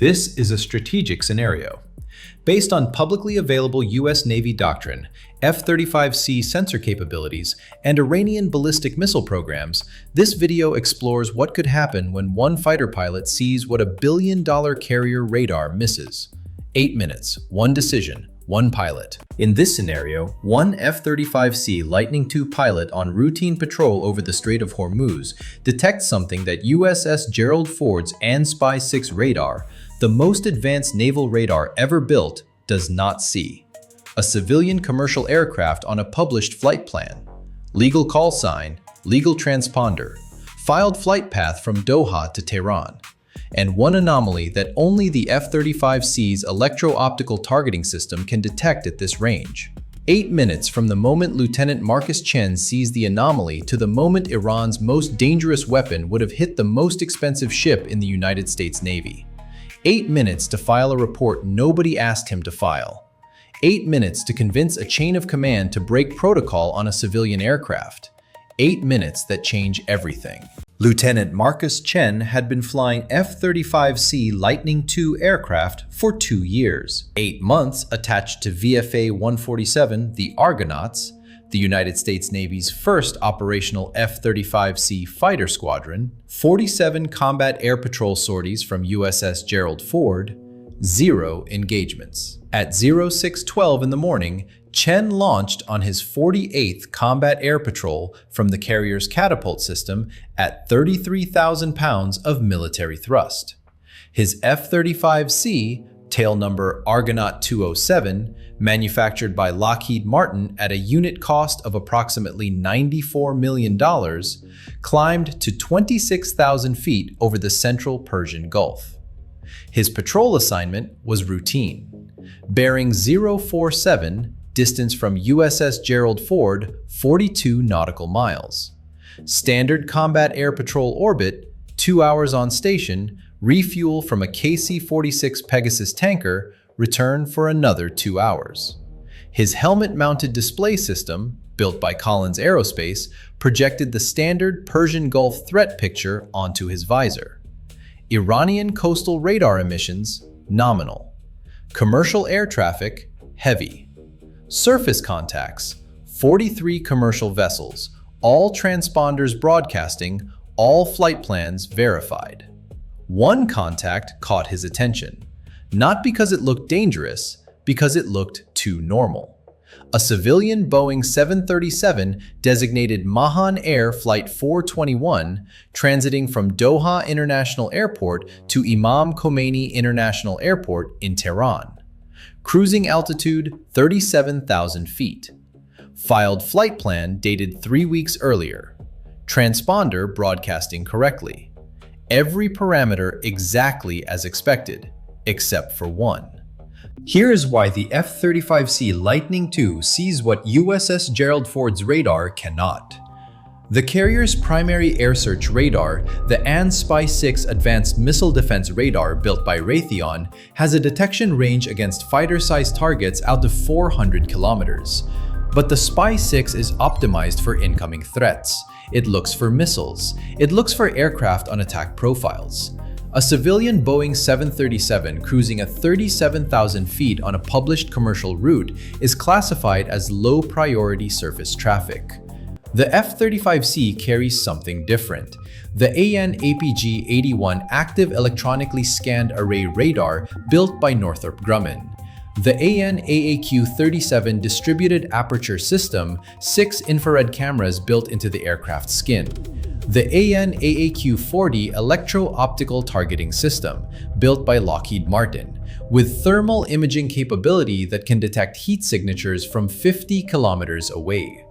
This is a strategic scenario. Based on publicly available U.S. Navy doctrine, F-35C sensor capabilities, and Iranian ballistic missile programs, this video explores what could happen when one fighter pilot sees what a billion-dollar carrier radar misses. 8 minutes, one decision, one pilot. In this scenario, one F-35C Lightning II pilot on routine patrol over the Strait of Hormuz detects something that USS Gerald Ford's AN/SPY-6 radar, the most advanced naval radar ever built, does not see. A civilian commercial aircraft on a published flight plan. Legal call sign, legal transponder, filed flight path from Doha to Tehran. And one anomaly that only the F-35C's electro-optical targeting system can detect at this range. 8 minutes from the moment Lieutenant Marcus Chen sees the anomaly to the moment Iran's most dangerous weapon would have hit the most expensive ship in the United States Navy. 8 minutes to file a report nobody asked him to file. 8 minutes to convince a chain of command to break protocol on a civilian aircraft. 8 minutes that change everything. Lieutenant Marcus Chen had been flying F-35C Lightning II aircraft for 2 years. 8 months attached to VFA-147, the Argonauts, the United States Navy's first operational F-35C fighter squadron, 47 combat air patrol sorties from USS Gerald Ford, 0 engagements. At 06:12 in the morning, Chen launched on his 48th Combat Air Patrol from the carrier's catapult system at 33,000 pounds of military thrust. His F-35C, tail number Argonaut 207, manufactured by Lockheed Martin at a unit cost of approximately $94 million, climbed to 26,000 feet over the central Persian Gulf. His patrol assignment was routine. Bearing 047, distance from USS Gerald Ford, 42 nautical miles. Standard combat air patrol orbit, 2 hours on station, refuel from a KC-46 Pegasus tanker, return for another 2 hours. His helmet-mounted display system, built by Collins Aerospace, projected the standard Persian Gulf threat picture onto his visor. Iranian coastal radar emissions, nominal. Commercial air traffic, heavy. Surface contacts, 43 commercial vessels, all transponders broadcasting, all flight plans verified. One contact caught his attention, not because it looked dangerous, because it looked too normal. A civilian Boeing 737 designated Mahan Air Flight 421, transiting from Doha International Airport to Imam Khomeini International Airport in Tehran. Cruising altitude 37,000 feet. Filed flight plan dated 3 weeks earlier. Transponder broadcasting correctly. Every parameter exactly as expected, except for one. Here is why the F-35C Lightning II sees what USS Gerald Ford's radar cannot. The carrier's primary air search radar, the AN/SPY-6 Advanced Missile Defense Radar built by Raytheon, has a detection range against fighter-sized targets out to 400 kilometers. But the SPY-6 is optimized for incoming threats. It looks for missiles. It looks for aircraft on attack profiles. A civilian Boeing 737 cruising at 37,000 feet on a published commercial route is classified as low-priority surface traffic. The F-35C carries something different. The AN/APG-81 Active Electronically Scanned Array Radar built by Northrop Grumman. The AN/AAQ-37 Distributed Aperture System, 6 infrared cameras built into the aircraft's skin. The AN/AAQ-40 Electro-Optical Targeting System, built by Lockheed Martin, with thermal imaging capability that can detect heat signatures from 50 kilometers away.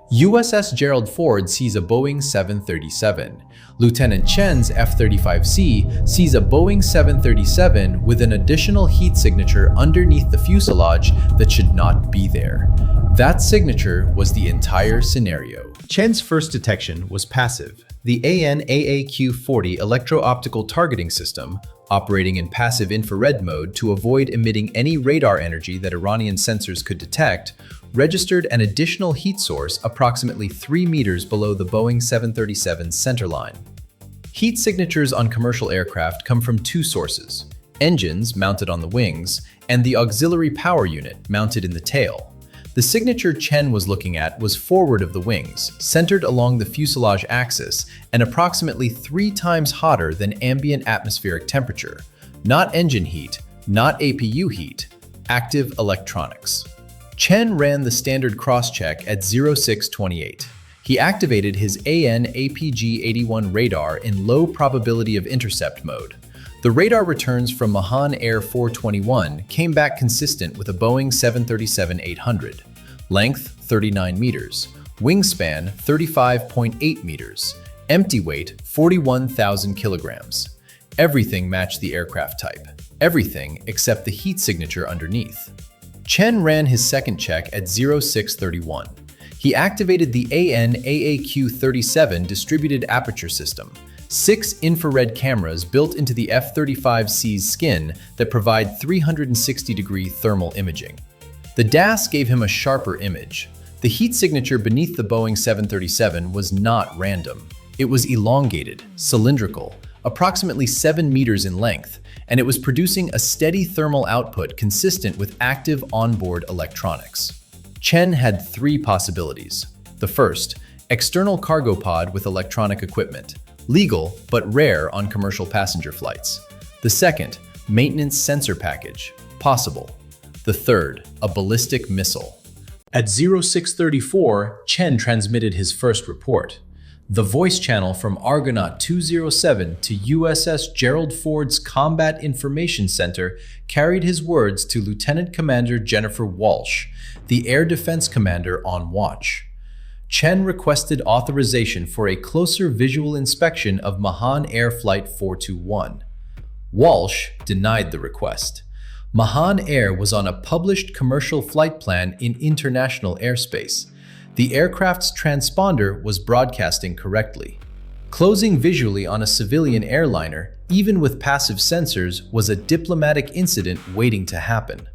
USS Gerald Ford sees a Boeing 737. Lieutenant Chen's F-35C sees a Boeing 737 with an additional heat signature underneath the fuselage that should not be there. That signature was the entire scenario. Chen's first detection was passive. The AN/AAQ-40 Electro-Optical Targeting System, operating in passive infrared mode to avoid emitting any radar energy that Iranian sensors could detect, registered an additional heat source approximately 3 meters below the Boeing 737's centerline. Heat signatures on commercial aircraft come from 2 sources: engines mounted on the wings, and the auxiliary power unit mounted in the tail. The signature Chen was looking at was forward of the wings, centered along the fuselage axis, and approximately 3 times hotter than ambient atmospheric temperature. Not engine heat, not APU heat, active electronics. Chen ran the standard cross-check at 0628. He activated his AN/APG-81 radar in low probability of intercept mode. The radar returns from Mahan Air 421 came back consistent with a Boeing 737-800. Length 39 meters, wingspan 35.8 meters, empty weight 41,000 kilograms. Everything matched the aircraft type. Everything except the heat signature underneath. Chen ran his second check at 0631. He activated the AN/AAQ-37 distributed aperture system, 6 infrared cameras built into the F-35C's skin that provide 360-degree thermal imaging. The DAS gave him a sharper image. The heat signature beneath the Boeing 737 was not random. It was elongated, cylindrical, approximately 7 meters in length, and it was producing a steady thermal output consistent with active onboard electronics. Chen had 3 possibilities. The first, external cargo pod with electronic equipment, legal but rare on commercial passenger flights. The second, maintenance sensor package, possible. The third, a ballistic missile. At 0634, Chen transmitted his first report. The voice channel from Argonaut 207 to USS Gerald Ford's Combat Information Center carried his words to Lieutenant Commander Jennifer Walsh, the Air Defense Commander on watch. Chen requested authorization for a closer visual inspection of Mahan Air Flight 421. Walsh denied the request. Mahan Air was on a published commercial flight plan in international airspace. The aircraft's transponder was broadcasting correctly. Closing visually on a civilian airliner, even with passive sensors, was a diplomatic incident waiting to happen.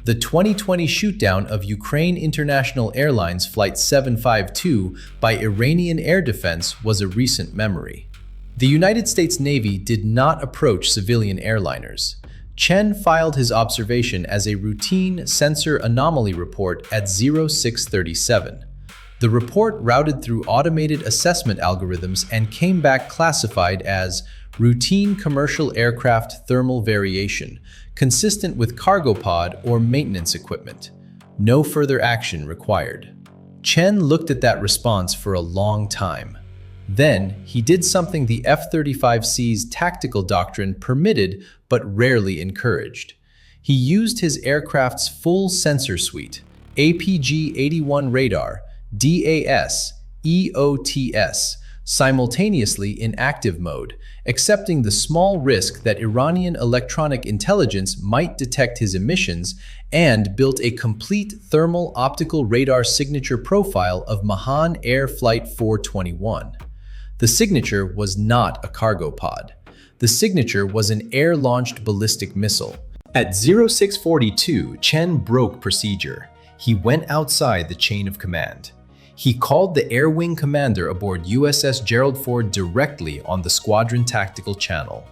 The 2020 shootdown of Ukraine International Airlines Flight 752 by Iranian Air Defense was a recent memory. The United States Navy did not approach civilian airliners. Chen filed his observation as a routine sensor anomaly report at 0637. The report routed through automated assessment algorithms and came back classified as routine commercial aircraft thermal variation, consistent with cargo pod or maintenance equipment. No further action required. Chen looked at that response for a long time. Then, he did something the F-35C's tactical doctrine permitted but rarely encouraged. He used his aircraft's full sensor suite, APG-81 radar, DAS, EOTS, simultaneously in active mode, accepting the small risk that Iranian electronic intelligence might detect his emissions, and built a complete thermal optical radar signature profile of Mahan Air Flight 421. The signature was not a cargo pod. The signature was an air-launched ballistic missile. At 0642, Chen broke procedure. He went outside the chain of command. He called the Air Wing commander aboard USS Gerald Ford directly on the squadron tactical channel.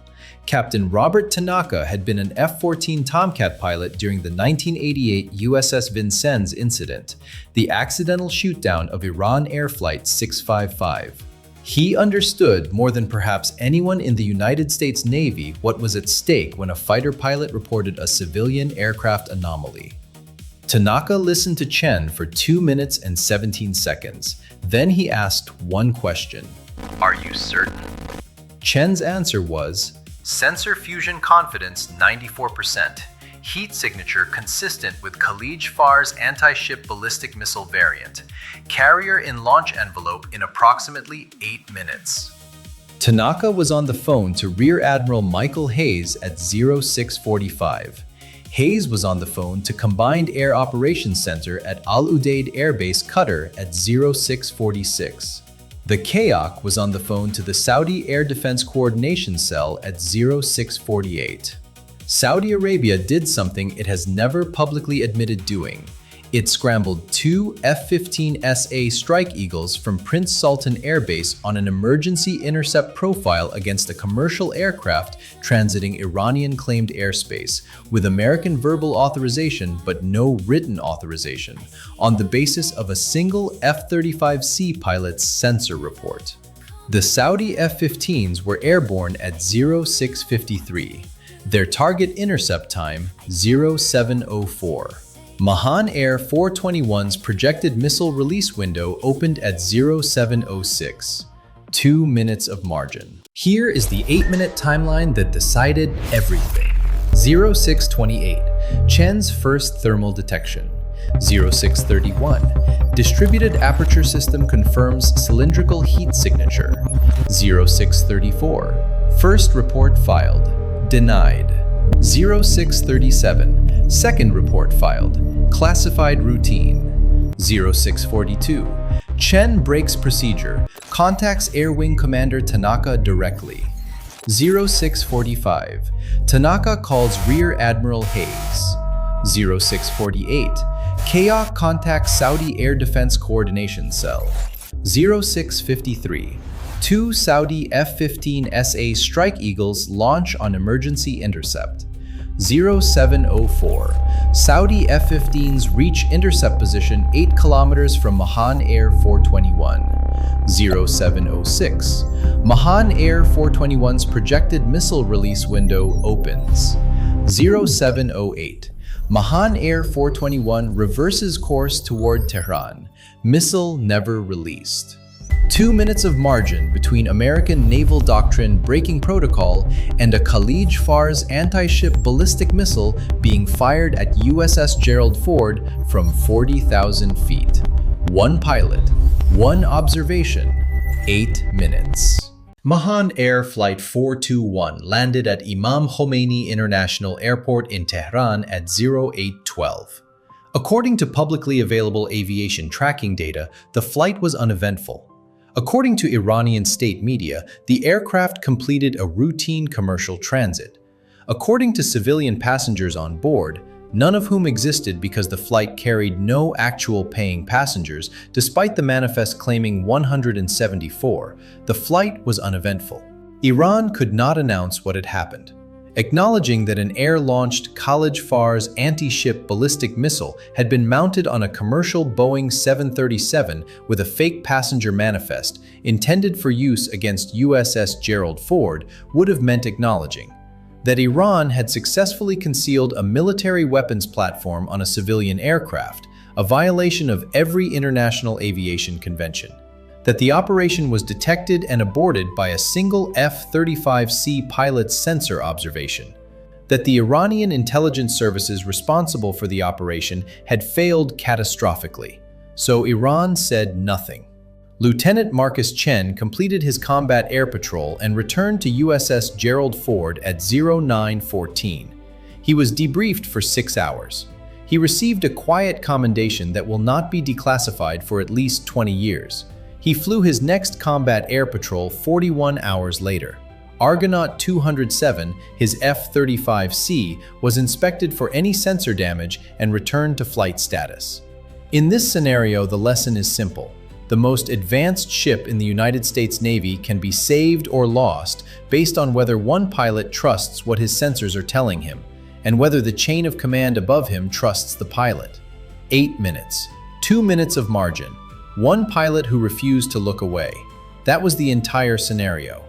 Captain Robert Tanaka had been an F-14 Tomcat pilot during the 1988 USS Vincennes incident, the accidental shootdown of Iran Air Flight 655. He understood more than perhaps anyone in the United States Navy what was at stake when a fighter pilot reported a civilian aircraft anomaly. Tanaka listened to Chen for 2 minutes and 17 seconds. Then he asked one question. "Are you certain?" Chen's answer was, "Sensor fusion confidence 94%. Heat signature consistent with Khalij Fars anti-ship ballistic missile variant. Carrier in launch envelope in approximately 8 minutes." Tanaka was on the phone to Rear Admiral Michael Hayes at 0645. Hayes was on the phone to Combined Air Operations Center at Al Udeid Air Base, Qatar at 0646. The KAOC was on the phone to the Saudi Air Defense Coordination Cell at 0648. Saudi Arabia did something it has never publicly admitted doing. It scrambled two F-15SA Strike Eagles from Prince Sultan Air Base on an emergency intercept profile against a commercial aircraft transiting Iranian-claimed airspace, with American verbal authorization but no written authorization, on the basis of a single F-35C pilot's sensor report. The Saudi F-15s were airborne at 0653. Their target intercept time, 0704. Mahan Air 421's projected missile release window opened at 0706. 2 minutes of margin. Here is the 8-minute timeline that decided everything. 0628, Chen's first thermal detection. 0631, distributed aperture system confirms cylindrical heat signature. 0634, first report filed. Denied. 0637, second report filed. Classified routine. 0642, Chen breaks procedure, contacts Air Wing Commander Tanaka directly. 0645, Tanaka calls Rear Admiral Hayes. 0648, KAOK contacts Saudi Air Defense Coordination Cell. 0653, two Saudi F-15SA Strike Eagles launch on emergency intercept. 0704, Saudi F-15s reach intercept position 8 kilometers from Mahan Air 421. 0706, Mahan Air 421's projected missile release window opens. 0708, Mahan Air 421 reverses course toward Tehran. Missile never released. 2 minutes of margin between American naval doctrine breaking protocol and a Khalij Fars anti-ship ballistic missile being fired at USS Gerald Ford from 40,000 feet. One pilot, one observation, 8 minutes. Mahan Air Flight 421 landed at Imam Khomeini International Airport in Tehran at 0812. According to publicly available aviation tracking data, the flight was uneventful. According to Iranian state media, the aircraft completed a routine commercial transit. According to civilian passengers on board, none of whom existed because the flight carried no actual paying passengers, despite the manifest claiming 174, the flight was uneventful. Iran could not announce what had happened, acknowledging that an air-launched Khalij Fars anti-ship ballistic missile had been mounted on a commercial Boeing 737 with a fake passenger manifest intended for use against USS Gerald Ford would have meant acknowledging that Iran had successfully concealed a military weapons platform on a civilian aircraft, a violation of every international aviation convention. That the operation was detected and aborted by a single F-35C pilot's sensor observation. That the Iranian intelligence services responsible for the operation had failed catastrophically, so Iran said nothing. Lieutenant Marcus Chen completed his combat air patrol and returned to USS Gerald Ford at 0914. He was debriefed for 6 hours. He received a quiet commendation that will not be declassified for at least 20 years. He flew his next combat air patrol 41 hours later. Argonaut 207, his F-35C, was inspected for any sensor damage and returned to flight status. In this scenario, the lesson is simple. The most advanced ship in the United States Navy can be saved or lost based on whether one pilot trusts what his sensors are telling him, and whether the chain of command above him trusts the pilot. 8 minutes. 2 minutes of margin. One pilot who refused to look away. That was the entire scenario.